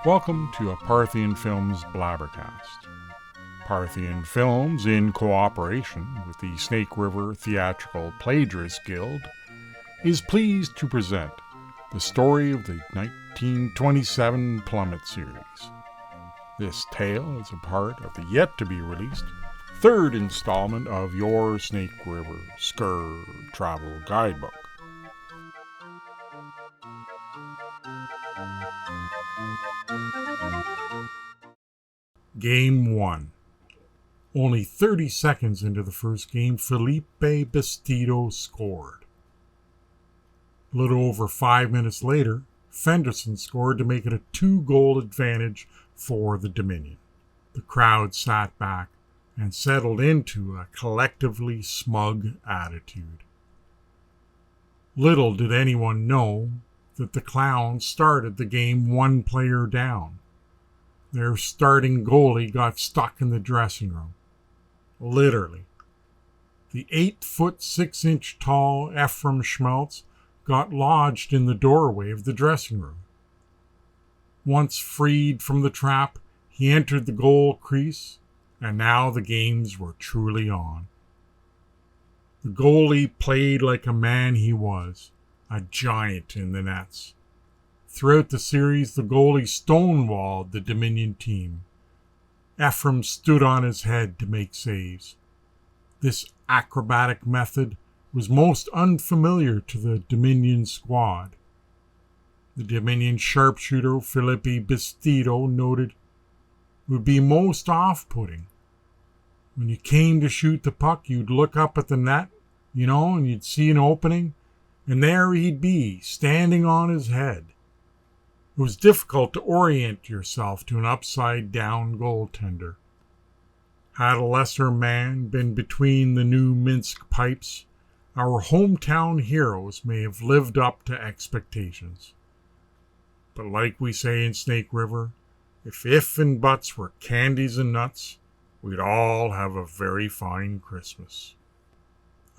Welcome to a Parthian Films blabbercast. Parthian Films, in cooperation with the Snake River Theatrical Plagiarist Guild, is pleased to present the story of the 1927 Plum It Series. This tale is a part of the yet-to-be-released third installment of your Snake River Skirr travel guidebook. Game 1. Only 30 seconds into the first game, Felipe Bastido scored. A little over 5 minutes later, Fenderson scored to make it a 2-goal advantage for the Dominion. The crowd sat back and settled into a collectively smug attitude. Little did anyone know that the Clowns started the game one player down. Their starting goalie got stuck in the dressing room. Literally. The 8'6" tall Ephraim Schmeltz got lodged in the doorway of the dressing room. Once freed from the trap, he entered the goal crease, and now the games were truly on. The goalie played like a man he was, a giant in the nets. Throughout the series, the goalie stonewalled the Dominion team. Ephraim stood on his head to make saves. This acrobatic method was most unfamiliar to the Dominion squad. The Dominion sharpshooter Felipe Bastido noted, "It would be most off-putting. When you came to shoot the puck, you'd look up at the net, and you'd see an opening, and there he'd be, standing on his head. It was difficult to orient yourself to an upside-down goaltender. Had a lesser man been between the new Minsk pipes, our hometown heroes may have lived up to expectations. But like we say in Snake River, if and buts were candies and nuts, we'd all have a very fine Christmas."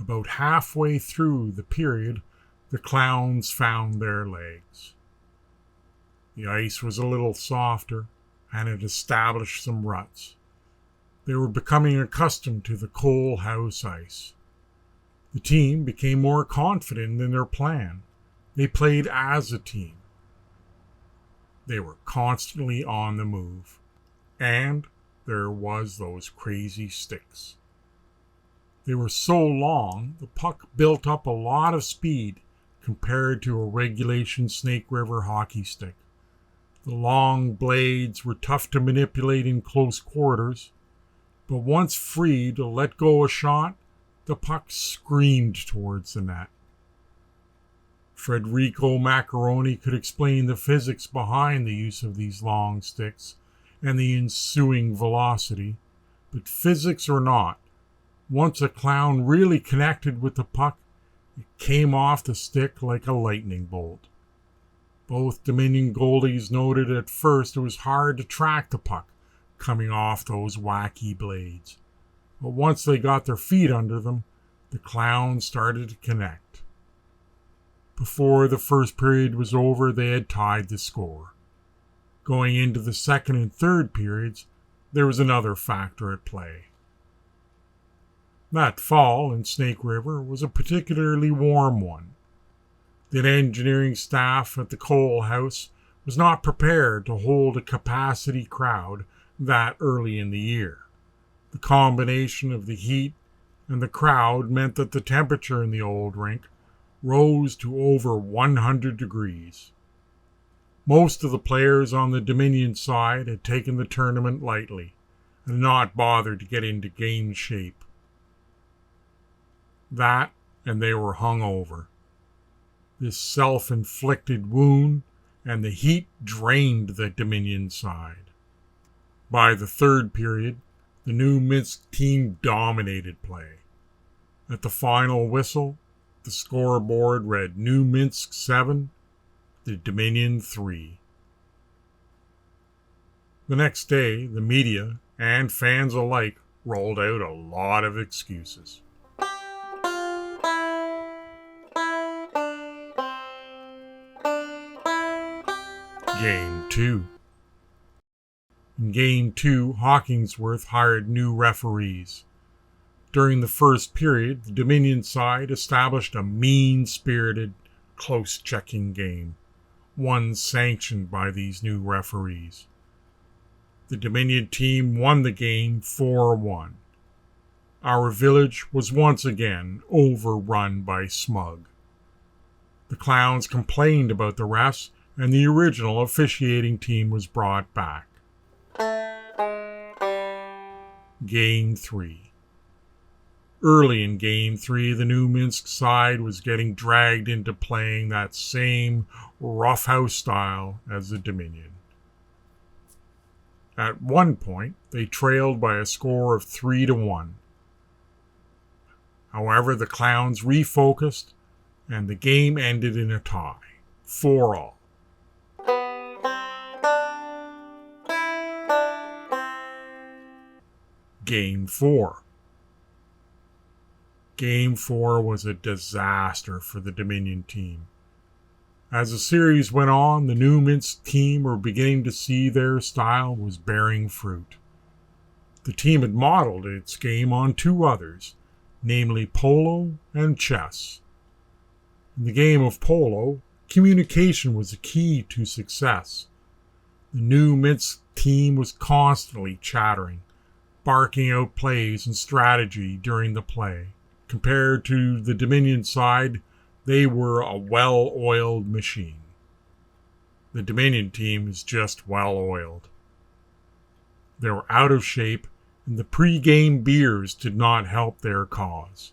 About halfway through the period, the Clowns found their legs. The ice was a little softer, and it established some ruts. They were becoming accustomed to the coal house ice. The team became more confident in their plan. They played as a team. They were constantly on the move. And there was those crazy sticks. They were so long, the puck built up a lot of speed compared to a regulation Snake River hockey stick. The long blades were tough to manipulate in close quarters, but once free to let go a shot, the puck screamed towards the net. Federico Macaroni could explain the physics behind the use of these long sticks and the ensuing velocity, but physics or not, once a Clown really connected with the puck, it came off the stick like a lightning bolt. Both Dominion goalies noted at first it was hard to track the puck coming off those wacky blades. But once they got their feet under them, the Clowns started to connect. Before the first period was over, they had tied the score. Going into the second and third periods, there was another factor at play. That fall in Snake River was a particularly warm one. The engineering staff at the coal house was not prepared to hold a capacity crowd that early in the year. The combination of the heat and the crowd meant that the temperature in the old rink rose to over 100 degrees. Most of the players on the Dominion side had taken the tournament lightly and not bothered to get into game shape. That, and they were hungover. This self-inflicted wound and the heat drained the Dominion side. By the third period, the new Minsk team dominated play. At the final whistle, the scoreboard read New Minsk 7, the Dominion 3. The next day, the media and fans alike rolled out a lot of excuses. Game 2. In Game 2, Hawkingsworth hired new referees. During the first period, the Dominion side established a mean-spirited, close-checking game, one sanctioned by these new referees. The Dominion team won the game 4-1. Our village was once again overrun by smug. The Clowns complained about the refs, and the original officiating team was brought back. Game 3. Early in Game 3, the New Minsk side was getting dragged into playing that same roughhouse style as the Dominion. At one point, they trailed by a score of 3-1. However, the Clowns refocused, and the game ended in a tie, 4-all. Game 4. Game 4 was a disaster for the Dominion team. As the series went on, the New Minsk team were beginning to see their style was bearing fruit. The team had modeled its game on two others, namely polo and chess. In the game of polo, communication was the key to success. The New Minsk team was constantly chattering, barking out plays and strategy during the play. Compared to the Dominion side, they were a well-oiled machine. The Dominion team is just well-oiled. They were out of shape, and the pre-game beers did not help their cause.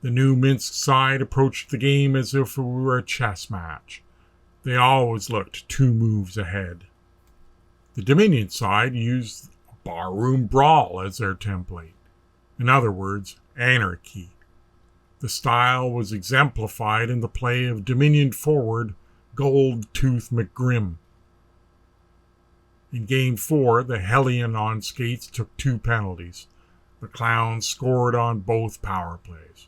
The New Minsk side approached the game as if it were a chess match. They always looked 2 moves ahead. The Dominion side used a barroom brawl as their template. In other words, anarchy. The style was exemplified in the play of Dominion forward Gold Tooth McGrim. In Game 4, the Hellion on skates took 2 penalties. The Clowns scored on both power plays.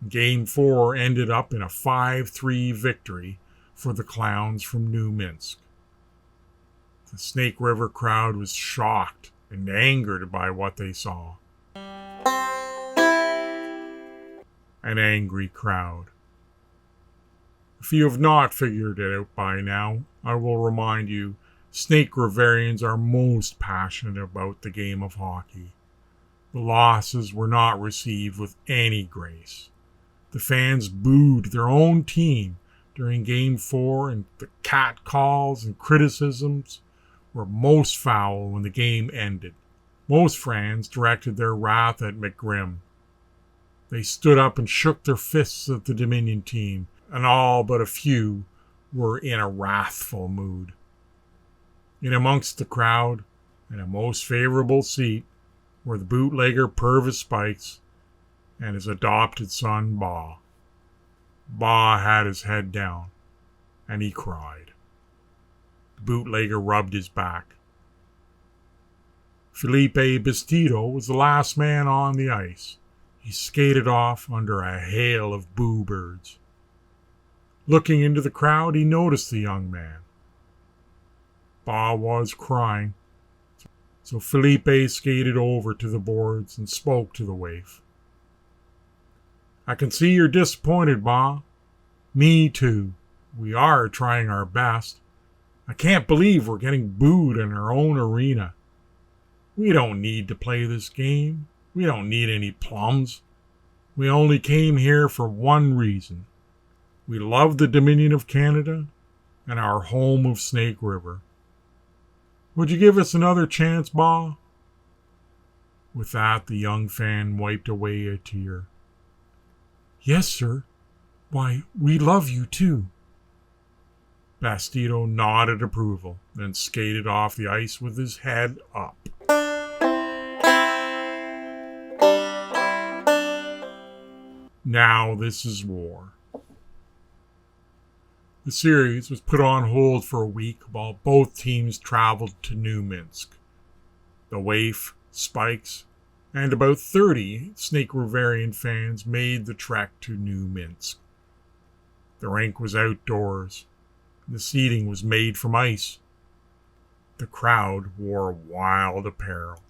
Game 4 ended up in a 5-3 victory for the Clowns from New Minsk. The Snake River crowd was shocked and angered by what they saw. An angry crowd. If you have not figured it out by now, I will remind you, Snake Riverians are most passionate about the game of hockey. The losses were not received with any grace. The fans booed their own team during Game 4, and the cat calls and criticisms were most foul when the game ended. Most fans directed their wrath at McGrim. They stood up and shook their fists at the Dominion team, and all but a few were in a wrathful mood. In amongst the crowd, in a most favorable seat, were the bootlegger Purvis Spikes and his adopted son, Ba. Ba had his head down, and he cried. The bootlegger rubbed his back. Felipe Bastido was the last man on the ice. He skated off under a hail of boo birds. Looking into the crowd, he noticed the young man. Ba was crying, so Felipe skated over to the boards and spoke to the waif. "I can see you're disappointed, Ba. Me too. We are trying our best. I can't believe we're getting booed in our own arena. We don't need to play this game. We don't need any plums. We only came here for one reason. We love the Dominion of Canada and our home of Snake River. Would you give us another chance, Ba?" With that, the young fan wiped away a tear. "Yes, sir. Why, we love you too." Bastido nodded approval, then skated off the ice with his head up. Now this is war. The series was put on hold for a week while both teams traveled to New Minsk. The Waif, Spikes, and about 30 Snake Riverian fans made the trek to New Minsk. The rink was outdoors. The seating was made from ice. The crowd wore wild apparel.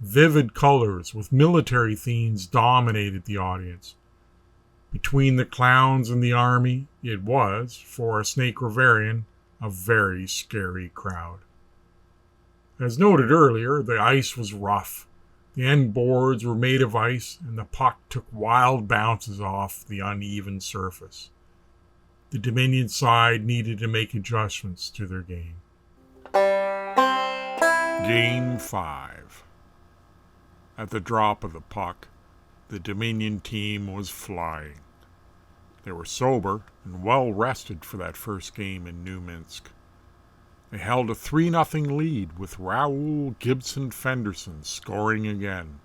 Vivid colors with military themes dominated the audience. Between the clowns and the army, it was, for a Snake Riverian, a very scary crowd. As noted earlier, the ice was rough. The end boards were made of ice, and the puck took wild bounces off the uneven surface. The Dominion side needed to make adjustments to their game. Game 5. At the drop of the puck, the Dominion team was flying. They were sober and well rested for that first game in New Minsk. They held a 3-0 lead with Raoul Gibson Fenderson scoring again.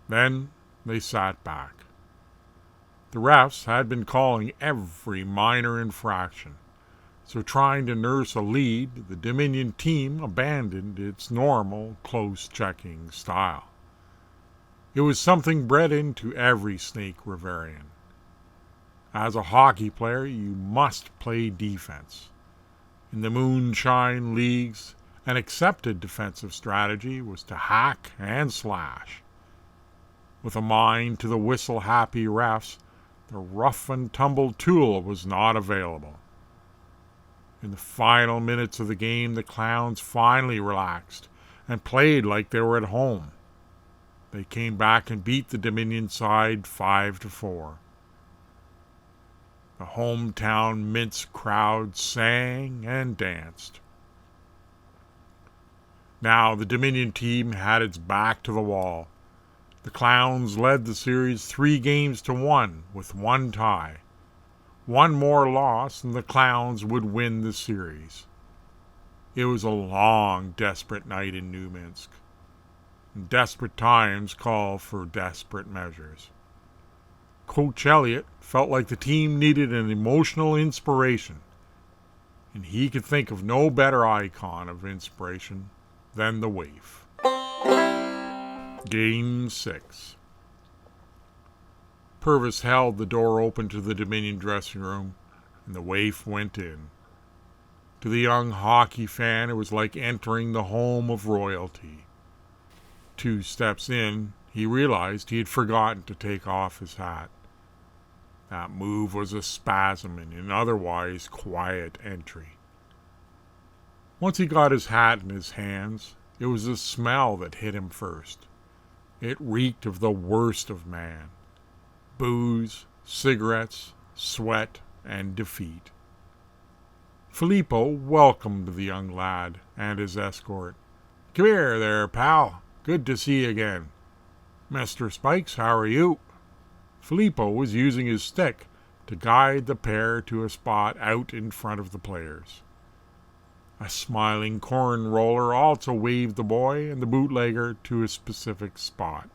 Then they sat back. The refs had been calling every minor infraction, so trying to nurse a lead, the Dominion team abandoned its normal close-checking style. It was something bred into every Snake Riverian. As a hockey player, you must play defense. In the Moonshine Leagues, an accepted defensive strategy was to hack and slash. With a mind to the whistle-happy refs, the rough-and-tumble tool was not available. In the final minutes of the game, the Clowns finally relaxed and played like they were at home. They came back and beat the Dominion side 5-4. The hometown Minsk crowd sang and danced. Now the Dominion team had its back to the wall. The Clowns led the series 3-1 with one tie. One more loss and the Clowns would win the series. It was a long, desperate night in New Minsk. Desperate times call for desperate measures. Coach Elliott felt like the team needed an emotional inspiration, and he could think of no better icon of inspiration than the waif. Game 6. Purvis held the door open to the Dominion dressing room, and the waif went in. To the young hockey fan, it was like entering the home of royalty. 2 steps in, he realized he had forgotten to take off his hat. That move was a spasm in an otherwise quiet entry. Once he got his hat in his hands, it was the smell that hit him first. It reeked of the worst of man. Booze, cigarettes, sweat, and defeat. Filippo welcomed the young lad and his escort. "Come here there, pal. Good to see you again. Mr. Spikes, how are you?" Filippo was using his stick to guide the pair to a spot out in front of the players. A smiling corn roller also waved the boy and the bootlegger to a specific spot.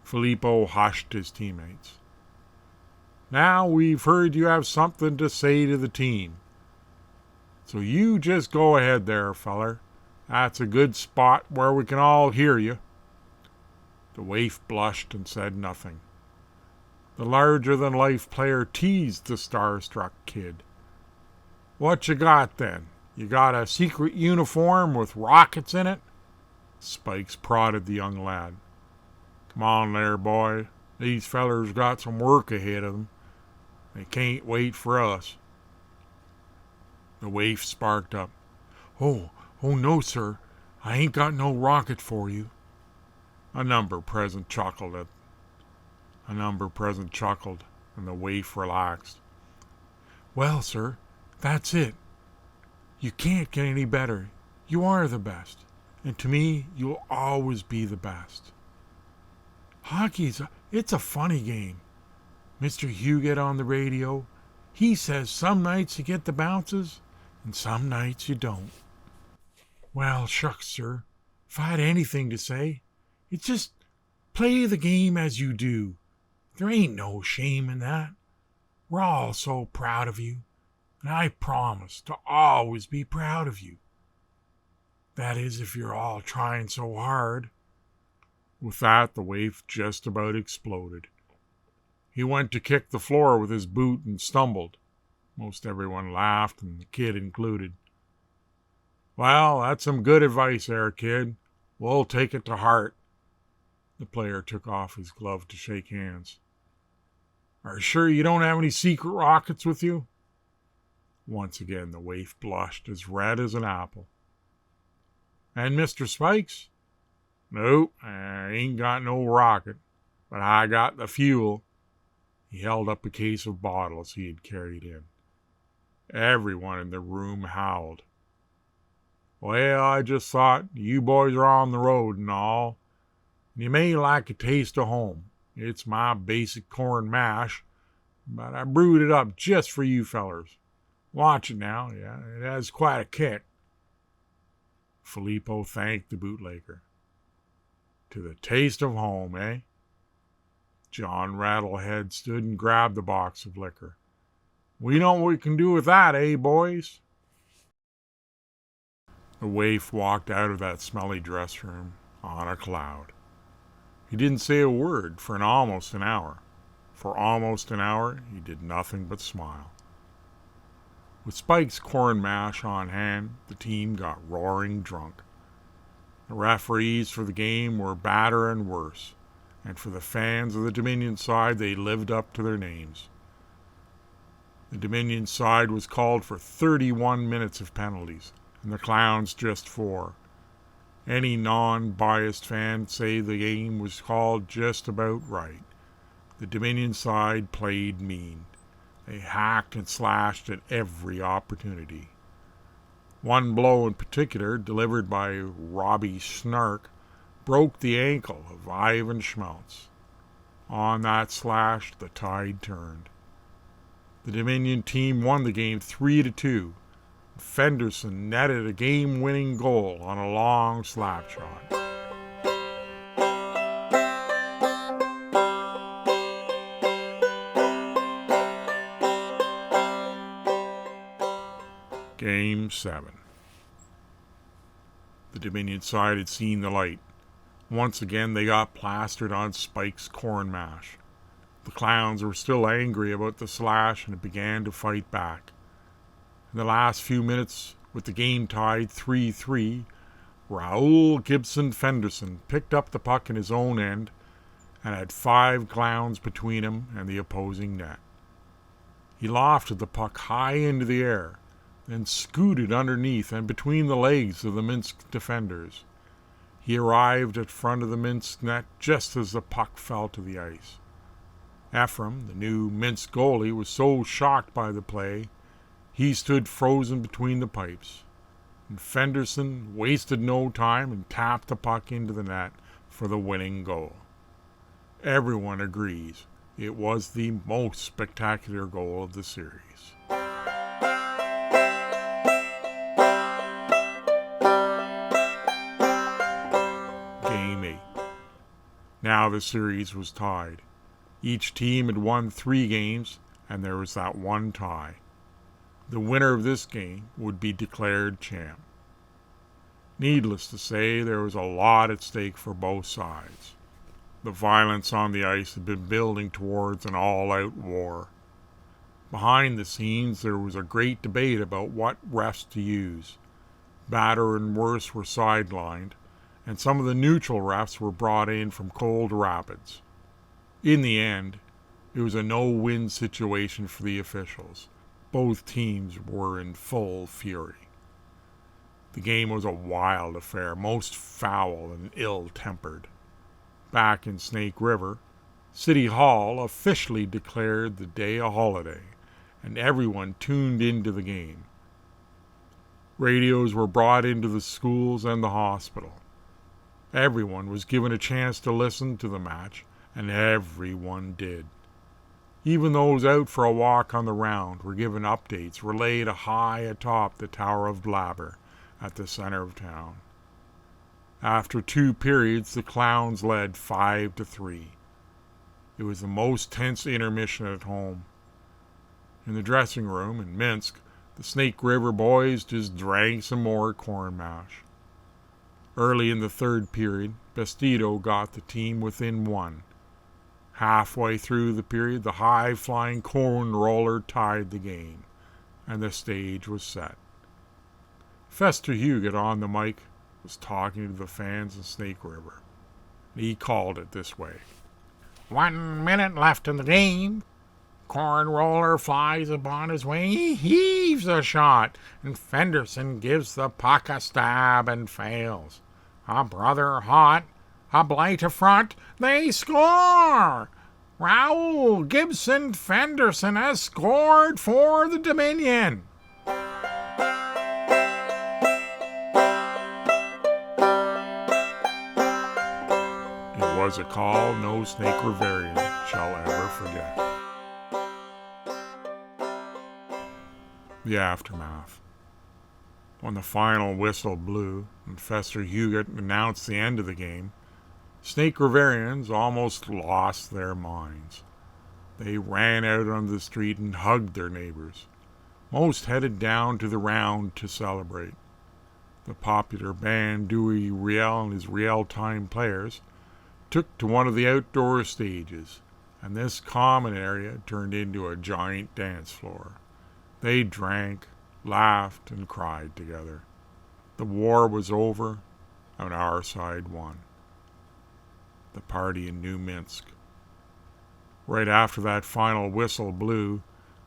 Filippo hushed his teammates. "Now we've heard you have something to say to the team. So you just go ahead there, feller. That's a good spot where we can all hear you." The waif blushed and said nothing. The larger-than-life player teased the starstruck kid. "What you got, then? You got a secret uniform with rockets in it?" Spikes prodded the young lad. "Come on there, boy. These fellers got some work ahead of them. They can't wait for us." The waif sparked up. Oh no, sir. I ain't got no rocket for you." A number present chuckled, and the waif relaxed. "Well, sir, that's it. You can't get any better. You are the best, and to me, you'll always be the best. It's a funny game. Mr. Huguet on the radio, he says some nights you get the bounces, and some nights you don't. Well, shucks, sir, if I had anything to say, it's just play the game as you do. There ain't no shame in that. We're all so proud of you, and I promise to always be proud of you. That is, if you're all trying so hard." With that, the waif just about exploded. He went to kick the floor with his boot and stumbled. Most everyone laughed, and the kid included. Well, that's some good advice there, kid. We'll take it to heart. The player took off his glove to shake hands. Are you sure you don't have any secret rockets with you? Once again, the waif blushed as red as an apple. And Mr. Spikes? Nope, I ain't got no rocket, but I got the fuel. He held up a case of bottles he had carried in. Everyone in the room howled. Well, I just thought you boys are on the road and all. You may like a taste of home. It's my basic corn mash, but I brewed it up just for you fellers. Watch it now. Yeah, it has quite a kick. Filippo thanked the bootlegger. To the taste of home, eh? John Rattlehead stood and grabbed the box of liquor. We know what we can do with that, eh, boys? The waif walked out of that smelly dress room on a cloud. He didn't say a word for almost an hour. For almost an hour, he did nothing but smile. With Spike's corn mash on hand, the team got roaring drunk. The referees for the game were badder and worse, and for the fans of the Dominion side, they lived up to their names. The Dominion side was called for 31 minutes of penalties, and the Clowns just 4. Any non-biased fan say the game was called just about right. The Dominion side played mean. They hacked and slashed at every opportunity. One blow in particular, delivered by Robbie Snark, broke the ankle of Ivan Schmeltz. On that slash, the tide turned. The Dominion team won the game 3-2. Fenderson netted a game-winning goal on a long slap shot. Game 7. The Dominion side had seen the light. Once again, they got plastered on Spike's corn mash. The Clowns were still angry about the slash and began to fight back. In the last few minutes, with the game tied 3-3, Raoul Gibson Fenderson picked up the puck in his own end and had 5 Clowns between him and the opposing net. He lofted the puck high into the air, then scooted underneath and between the legs of the Minsk defenders. He arrived at front of the Minsk net just as the puck fell to the ice. Ephraim, the new Minsk goalie, was so shocked by the play, he stood frozen between the pipes. And Fenderson wasted no time and tapped the puck into the net for the winning goal. Everyone agrees it was the most spectacular goal of the series. Game 8. Now the series was tied. Each team had won 3 games, and there was that one tie. The winner of this game would be declared champ. Needless to say, there was a lot at stake for both sides. The violence on the ice had been building towards an all-out war. Behind the scenes, there was a great debate about what refs to use. Badder and worse were sidelined, and some of the neutral refs were brought in from Cold Rapids. In the end, it was a no-win situation for the officials. Both teams were in full fury. The game was a wild affair, most foul and ill-tempered. Back in Snake River, City Hall officially declared the day a holiday, and everyone tuned into the game. Radios were brought into the schools and the hospital. Everyone was given a chance to listen to the match, and everyone did. Even those out for a walk on the round were given updates relayed high atop the Tower of Blabber at the center of town. After 2 periods, the Clowns led 5-3. It was the most tense intermission at home. In the dressing room in Minsk, the Snake River boys just drank some more corn mash. Early in the 3rd period, Bastido got the team within 1. Halfway through the period, the high-flying corn roller tied the game. and the stage was set. Fester Huguet on the mic was talking to the fans of Snake River. He called it this way. 1 minute left in the game. Corn Roller flies upon his wing. He heaves a shot, and Fenderson gives the puck a stab and fails. A brother hot, a blight to front, they score! Raoul Gibson Fenderson has scored for the Dominion. It was a call no Snake Riverian shall ever forget. The aftermath. When the final whistle blew and Fester Huguet announced the end of the game, Snake Riverians almost lost their minds. They ran out on the street and hugged their neighbors. Most headed down to the round to celebrate. The popular band Dewey Riel and his Riel-time players took to one of the outdoor stages, and this common area turned into a giant dance floor. They drank, laughed, and cried together. The war was over, and our side won. The party in New Minsk. Right after that final whistle blew,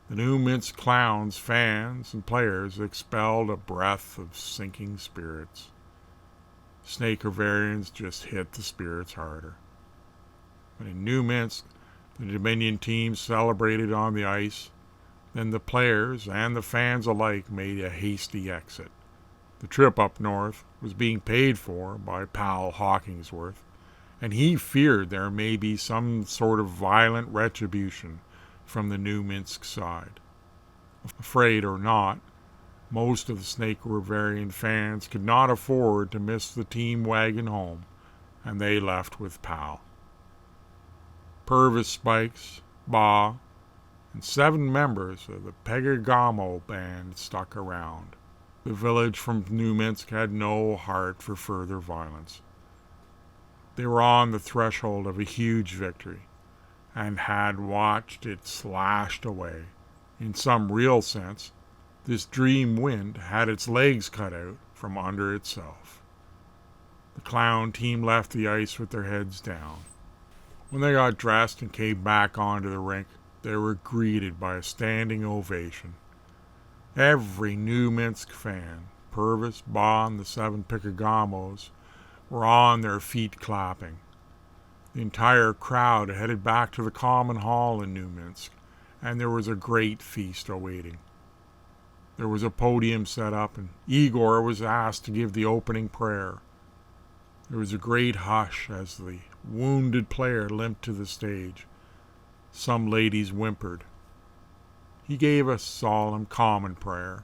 the New Minsk Clowns, fans, and players expelled a breath of sinking spirits. Snake Riverians just hit the spirits harder. But in New Minsk, the Dominion team celebrated on the ice. Then the players and the fans alike made a hasty exit. The trip up north was being paid for by Pal Hawkingsworth, and he feared there may be some sort of violent retribution from the New Minsk side. Afraid or not, most of the Snake Riverian fans could not afford to miss the team wagon home, and they left with Pal. Purvis Spikes, Ba, and 7 members of the Pegagamo band stuck around. The village from New Minsk had no heart for further violence. They were on the threshold of a huge victory, and had watched it slashed away. In some real sense, this dream wind had its legs cut out from under itself. The clown team left the ice with their heads down. When they got dressed and came back onto the rink, they were greeted by a standing ovation. Every New Minsk fan, Purvis, Ba, and the 7 Picagamos, were on their feet clapping. The entire crowd headed back to the common hall in New Minsk, and there was a great feast awaiting. There was a podium set up, and Igor was asked to give the opening prayer. There was a great hush as the wounded player limped to the stage. Some ladies whimpered. He gave a solemn common prayer.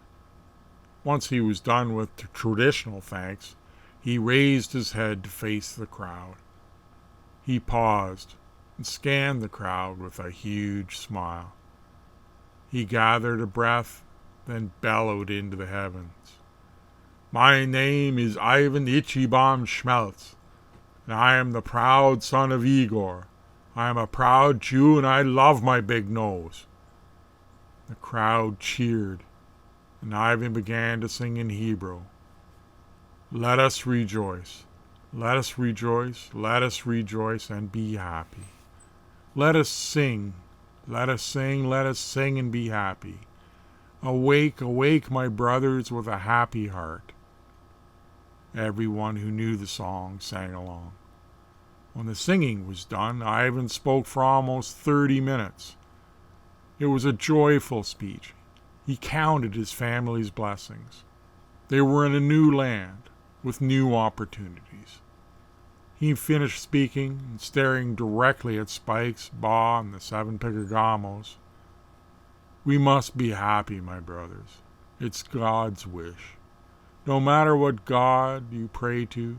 Once he was done with the traditional thanks, he raised his head to face the crowd. He paused and scanned the crowd with a huge smile. He gathered a breath, then bellowed into the heavens. My name is Ivan Ichiban Schmelz, and I am the proud son of Igor. I am a proud Jew, and I love my big nose. The crowd cheered, and Ivan began to sing in Hebrew. Let us rejoice, let us rejoice, let us rejoice and be happy. Let us sing, let us sing, let us sing and be happy. Awake, awake, my brothers, with a happy heart. Everyone who knew the song sang along. When the singing was done, Ivan spoke for almost 30 minutes. It was a joyful speech. He counted his family's blessings. They were in a new land, with new opportunities. He finished speaking and staring directly at Spikes, Ba, and the 7 Picagamos. We must be happy, my brothers. It's God's wish. No matter what God you pray to,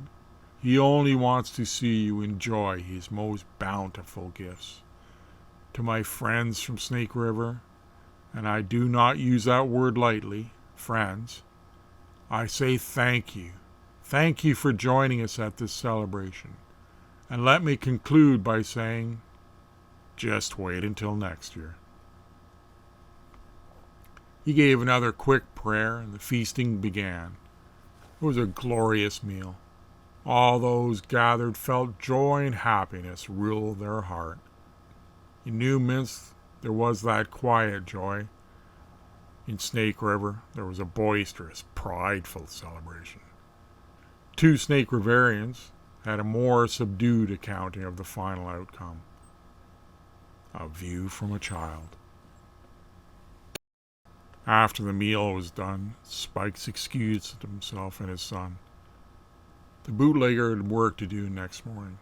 He only wants to see you enjoy His most bountiful gifts. To my friends from Snake River, and I do not use that word lightly, friends, I say thank you. Thank you for joining us at this celebration. And let me conclude by saying, just wait until next year. He gave another quick prayer, and the feasting began. It was a glorious meal. All those gathered felt joy and happiness rule their heart. In New Minsk, there was that quiet joy. In Snake River, there was a boisterous, prideful celebration. Two Snake Riverians had a more subdued accounting of the final outcome. A view from a child. After the meal was done, Spikes excused himself and his son. The bootlegger had work to do next morning.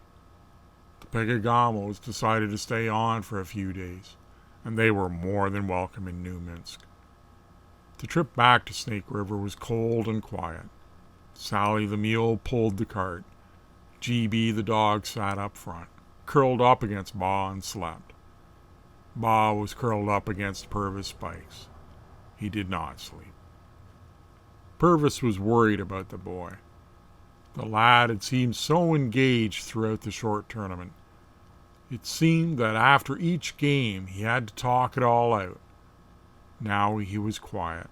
The Pegagamos decided to stay on for a few days, and they were more than welcome in New Minsk. The trip back to Snake River was cold and quiet. Sally the mule pulled the cart. GB the dog sat up front, curled up against Ba and slept. Ba was curled up against Purvis Spikes. He did not sleep. Purvis was worried about the boy. The lad had seemed so engaged throughout the short tournament. It seemed that after each game he had to talk it all out. Now he was quiet.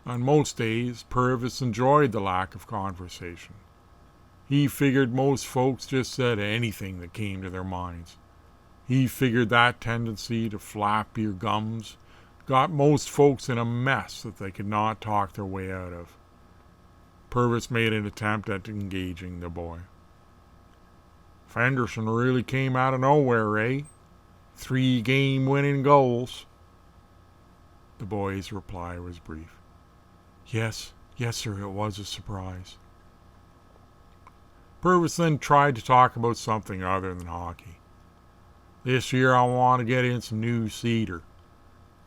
On most days, Purvis enjoyed the lack of conversation. He figured most folks just said anything that came to their minds. He figured that tendency to flap your gums got most folks in a mess that they could not talk their way out of. Purvis made an attempt at engaging the boy. Fenderson really came out of nowhere, eh? 3 game-winning goals. The boy's reply was brief. Yes, sir, it was a surprise. Purvis then tried to talk about something other than hockey. This year I want to get in some new cedar.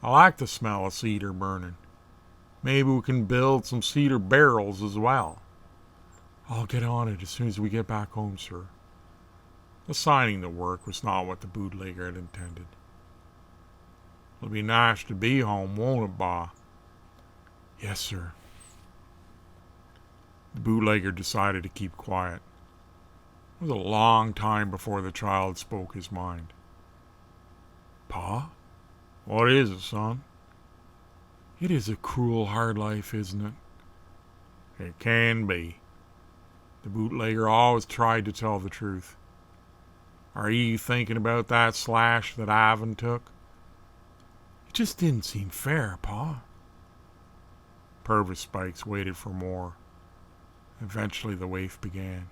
I like the smell of cedar burning. Maybe we can build some cedar barrels as well. I'll get on it as soon as we get back home, sir. Assigning the work was not what the bootlegger had intended. It'll be nice to be home, won't it, Ba? Yes, sir. The bootlegger decided to keep quiet. It was a long time before the child spoke his mind. Pa? What is it, son? It is a cruel, hard life, isn't it? It can be. The bootlegger always tried to tell the truth. Are you thinking about that slash that Ivan took? It just didn't seem fair, Pa. Purvis Spikes waited for more. Eventually the waif began.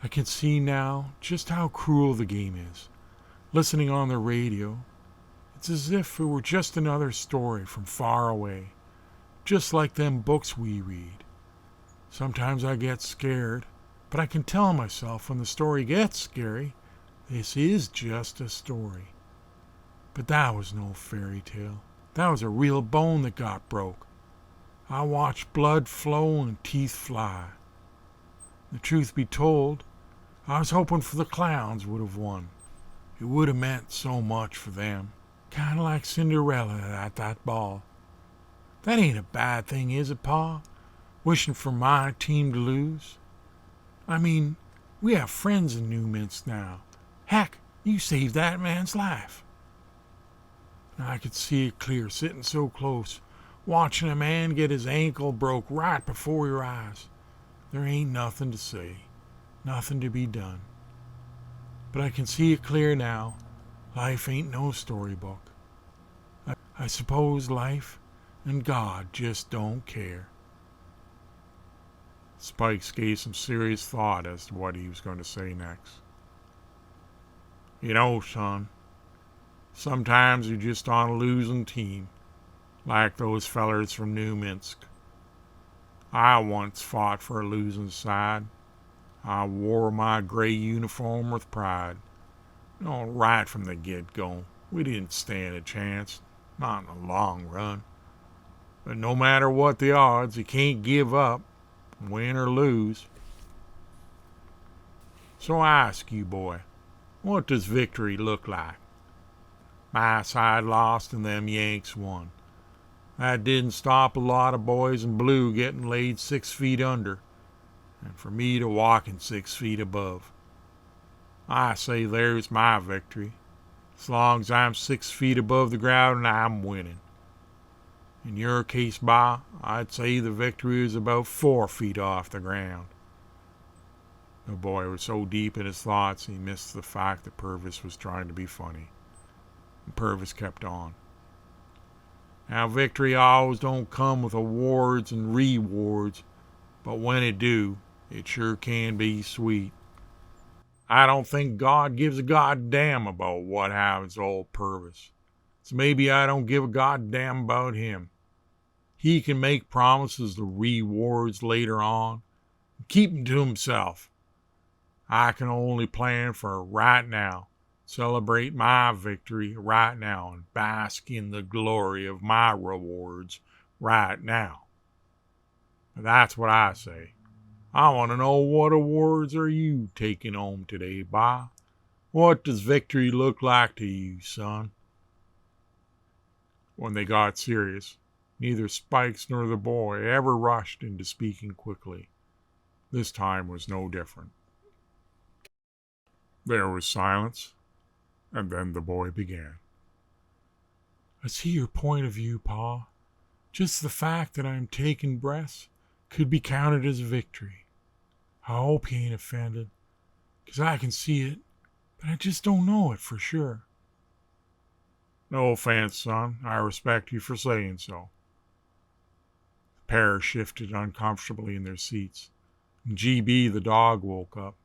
I can see now just how cruel the game is. Listening on the radio, it's as if it were just another story from far away, just like them books we read. Sometimes I get scared, but I can tell myself when the story gets scary, this is just a story. But that was no fairy tale. That was a real bone that got broke. I watched blood flow and teeth fly. The truth be told, I was hoping for the clowns would have won. It would have meant so much for them. Kind of like Cinderella at that ball. That ain't a bad thing, is it, Pa? Wishing for my team to lose? I mean, we have friends in New Minsk now. Heck, you saved that man's life. I could see it clear, sitting so close, watching a man get his ankle broke right before your eyes. There ain't nothing to say, nothing to be done. But I can see it clear now. Life ain't no storybook. I suppose life and God just don't care. Spikes gave some serious thought as to what he was going to say next. You know, son, sometimes you're just on a losing team, like those fellers from New Minsk. I once fought for a losing side. I wore my gray uniform with pride. Right from the get-go, we didn't stand a chance, not in the long run. But no matter what the odds, you can't give up, win or lose. So I ask you, boy, what does victory look like? My side lost and them Yanks won. That didn't stop a lot of boys in blue getting laid 6 feet under, and for me to walking 6 feet above. I say there's my victory. As long as I'm 6 feet above the ground, I'm winning. In your case, Ba, I'd say the victory is about 4 feet off the ground. The boy was so deep in his thoughts he missed the fact that Purvis was trying to be funny. And Purvis kept on. Now, victory always don't come with awards and rewards, but when it do, it sure can be sweet. I don't think God gives a goddamn about what happens to old Purvis. So maybe I don't give a goddamn about him. He can make promises to rewards later on and keep them to himself. I can only plan for right now, celebrate my victory right now, and bask in the glory of my rewards right now. And that's what I say. I want to know, what awards are you taking home today, Ba? What does victory look like to you, son? When they got serious, neither Spikes nor the boy ever rushed into speaking quickly. This time was no different. There was silence, and then the boy began. I see your point of view, Pa. Just the fact that I'm taking breaths could be counted as a victory. I hope you ain't offended, 'cause I can see it, but I just don't know it for sure. No offense, son. I respect you for saying so. The pair shifted uncomfortably in their seats, and GB the dog woke up.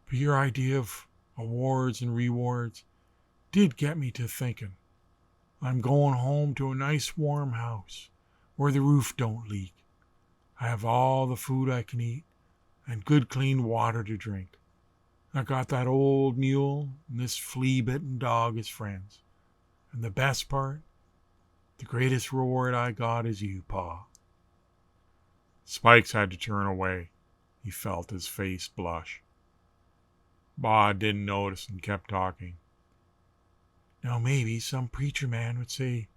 But your idea of awards and rewards did get me to thinking. I'm going home to a nice warm house where the roof don't leak. I have all the food I can eat and good clean water to drink. I got that old mule and this flea-bitten dog as friends. And the best part, the greatest reward I got is you, Pa. Spikes had to turn away. He felt his face blush. Ba didn't notice and kept talking. Now maybe some preacher man would say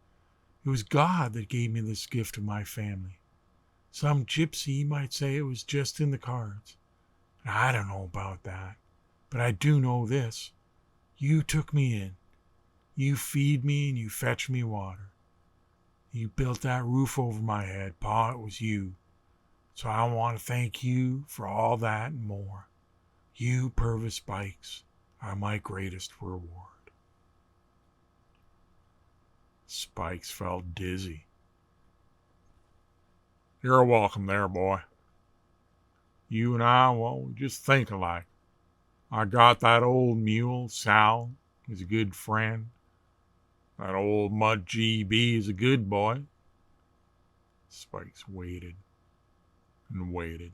it was God that gave me this gift of my family. Some gypsy might say it was just in the cards. I don't know about that, but I do know this. You took me in. You feed me and you fetch me water. You built that roof over my head, Pa. It was you. So I want to thank you for all that and more. You, Purvis Spikes, are my greatest reward. Spikes felt dizzy. You're welcome there, boy. You and I, well, we just think alike. I got that old mule, Sal, who's a good friend. That old mud GB is a good boy. Spikes waited and waited.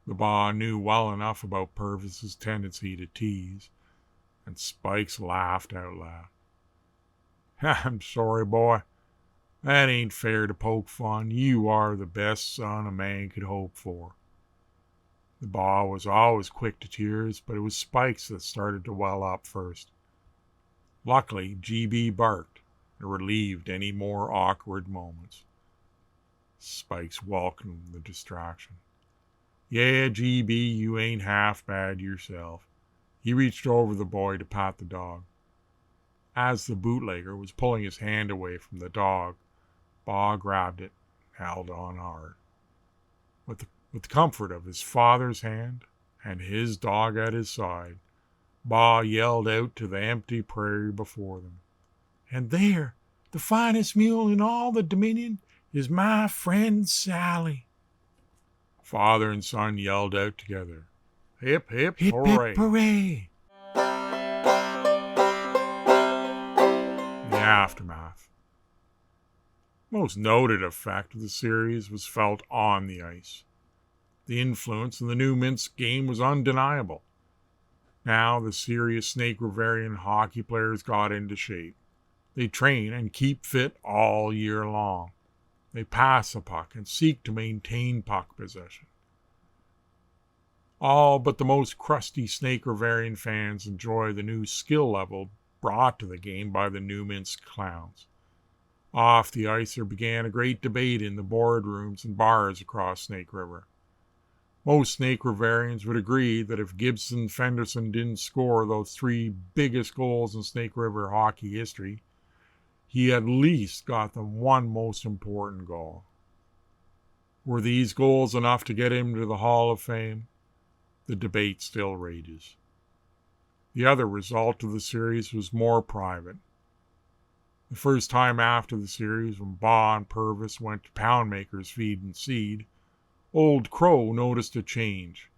The Ba knew well enough about Purvis's tendency to tease, and Spikes laughed out loud. I'm sorry, boy. That ain't fair to poke fun. You are the best son a man could hope for. The Ba was always quick to tears, but it was Spikes that started to well up first. Luckily, GB barked and relieved any more awkward moments. Spikes welcomed the distraction. Yeah, GB, you ain't half bad yourself. He reached over the boy to pat the dog. As the bootlegger was pulling his hand away from the dog, Ba grabbed it, held on hard. With the comfort of his father's hand and his dog at his side, Ba yelled out to the empty prairie before them. And there, the finest mule in all the Dominion is my friend Sally. Father and son yelled out together. Hip, hip, Hip, hooray. hip, hooray. In the aftermath. Most noted effect of the series was felt on the ice. The influence of the new Minsk game was undeniable. Now the serious Snake Riverian hockey players got into shape. They train and keep fit all year long. They pass the puck and seek to maintain puck possession. All but the most crusty Snake Riverian fans enjoy the new skill level brought to the game by the new Minsk Clowns. Off the ice there began a great debate in the boardrooms and bars across Snake River. Most Snake Riverians would agree that if Gibson Fenderson didn't score those 3 biggest goals in Snake River hockey history, he at least got the one most important goal. Were these goals enough to get him to the Hall of Fame? The debate still rages. The other result of the series was more private. The first time after the series, when Ba and Purvis went to Poundmaker's feed and seed, Old Crow noticed a change.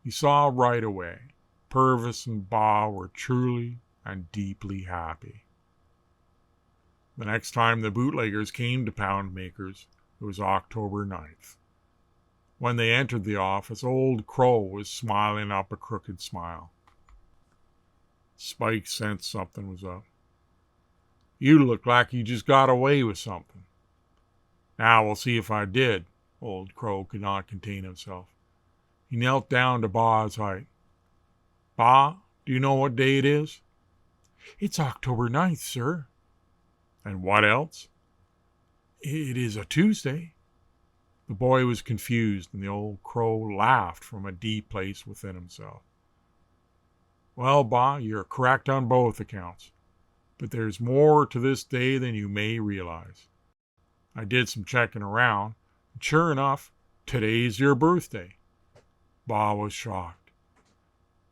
He saw right away Purvis and Ba were truly and deeply happy. The next time the bootleggers came to Poundmakers, it was October 9th. When they entered the office, Old Crow was smiling up a crooked smile. Spike sensed something was up. You look like you just got away with something. Now we'll see if I did. Old Crow could not contain himself. He knelt down to Ba's height. Ba, do you know what day it is? It's October 9th, sir. And what else? It is a Tuesday. The boy was confused, and the Old Crow laughed from a deep place within himself. Well, Ba, you're correct on both accounts. But there's more to this day than you may realize. I did some checking around, and sure enough, today's your birthday. Ba was shocked.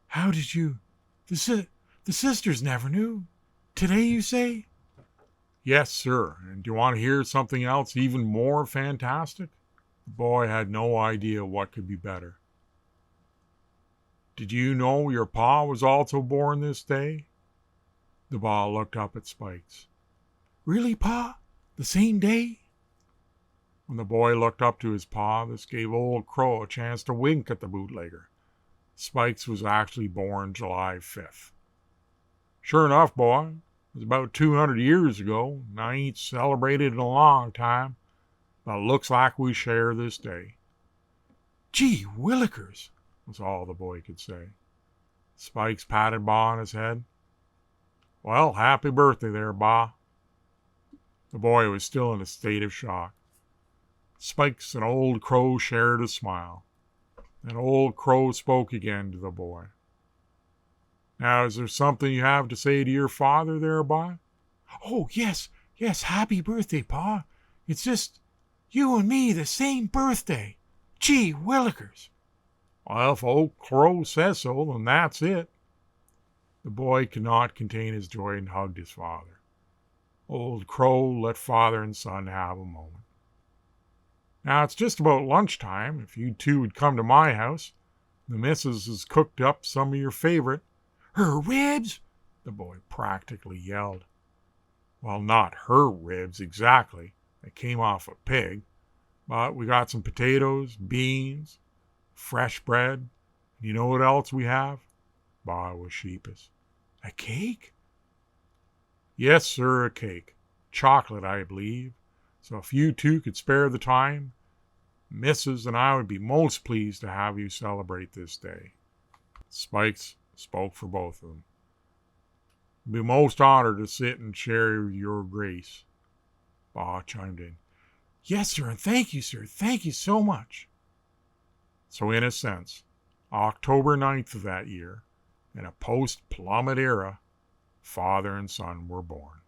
How did you... The sisters never knew. Today, you say? Yes, sir. And do you want to hear something else even more fantastic? The boy had no idea what could be better. Did you know your pa was also born this day? The Ba looked up at Spikes. Really, Pa? The same day? When the boy looked up to his pa, this gave Old Crow a chance to wink at the bootlegger. Spikes was actually born July 5th. Sure enough, boy, it was about 200 years ago, and I ain't celebrated in a long time, but it looks like we share this day. Gee willikers, was all the boy could say. Spikes patted Ba on his head. Well, happy birthday there, Ba. The boy was still in a state of shock. Spikes and Old Crow shared a smile. And Old Crow spoke again to the boy. Now, is there something you have to say to your father there, Ba? Oh, yes, happy birthday, Pa. It's just you and me the same birthday. Gee willikers. Well, if Old Crow says so, then that's it. The boy could not contain his joy and hugged his father. Old Crow let father and son have a moment. Now, it's just about lunchtime. If you two would come to my house, the missus has cooked up some of your favorite. Her ribs? The boy practically yelled. Well, not her ribs exactly. They came off a pig. But we got some potatoes, beans, fresh bread. You know what else we have? Ba was sheepish. A cake? Yes, sir, a cake. Chocolate, I believe. So if you two could spare the time, Mrs. and I would be most pleased to have you celebrate this day. Spikes spoke for both of them. I'd be most honored to sit and share your grace. Ba chimed in. Yes, sir, and thank you, sir. Thank you so much. So in a sense, October 9th of that year, in a post-Plum It era, father and son were born.